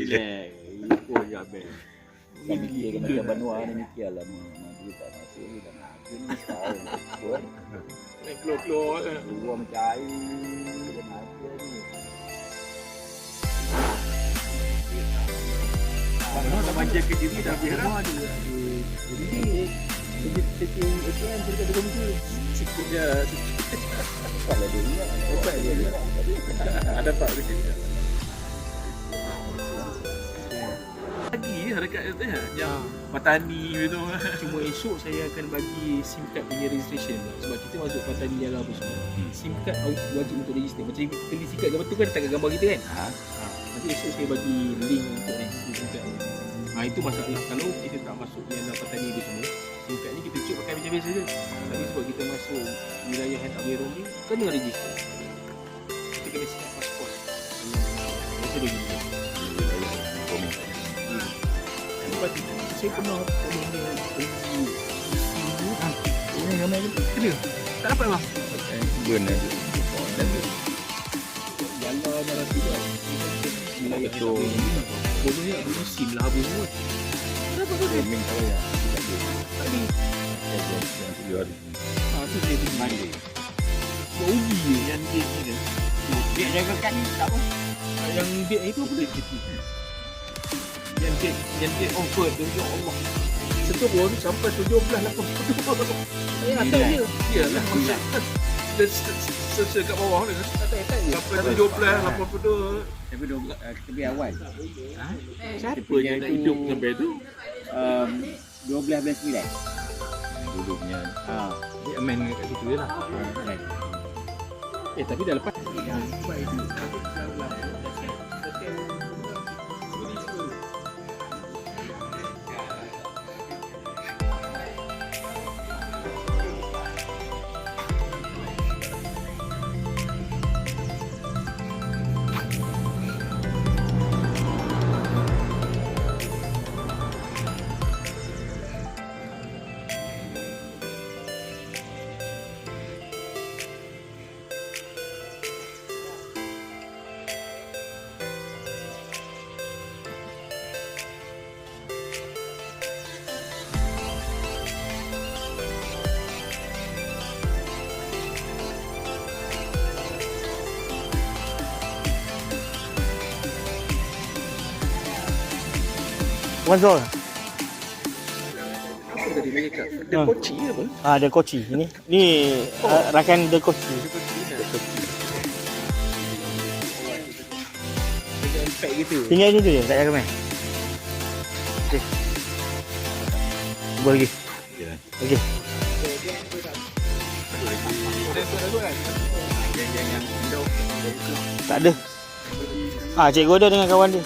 Relax. Oh ya bang. Saya mikir macam Banua ni mikirlah dia tak masuk ni dah nak ni setahun kot. Naik keluar-keluar kan. Keluar macam air dan ada ni. Kalau tak manjakan diri dah biar dia. Jadi setting ATM kita ada komputer. Sikit je. Kalau dia ni dapat dia. Ada tak di sini? Lagi dekat tu ya. Yang Patani gitu. Cuma esok saya akan bagi SIM card punya registration sebab kita masuk Patani Jaya apa semua. SIM card wajib untuk register. Macam kita beli SIM card gambar tu kan letak gambar kita kan. Nanti esok saya bagi link untuk register SIM card. Itu masalah kalau kita tak masuk yang Patani itu semua. SIM card ni kita cuk pakai macam biasa je. Tapi sebab kita masuk wilayah yang tak boleh roaming, kena register. Kita kena set pasport. Itu dia gini. Lepas tu saya pernah beli SIM tu. Ini ramai ni kena. Tak dapat bang. Benar. Jalan dalam tidak. Wilayah tu. Bodohnya guna SIM lah apa semua. Kenapa tu dia? Roaming tak payah. Tadi. Yang 7 hari. Tu dia pergi mandi. Buat ubi je yang dia ni kan. Dia jaga kad ni tak apa. Yang dia itu apa dia? Yang dia offer tu, ya Allah. Seturun sampai 17.80. Saya nak tahu dia. Iyalah macam dia search kat bawah ni. Sampai 17.80. Tapi kita beli awal. Siapa yang nak hidup sampai tu? 12 bulan 9. Dulu punya. Dia main kat situ je lah. Tapi dah lepas. Wazol. Apa tadi dia cakap? Dia koci apa? Ada koci ini. Ni rakan The Koci. Dengan impact gitu. Tinggal ini tu je, tak payah main. Okey. Buat lagi. Okey. Tak ada. Cikgu ada dengan kawan dia.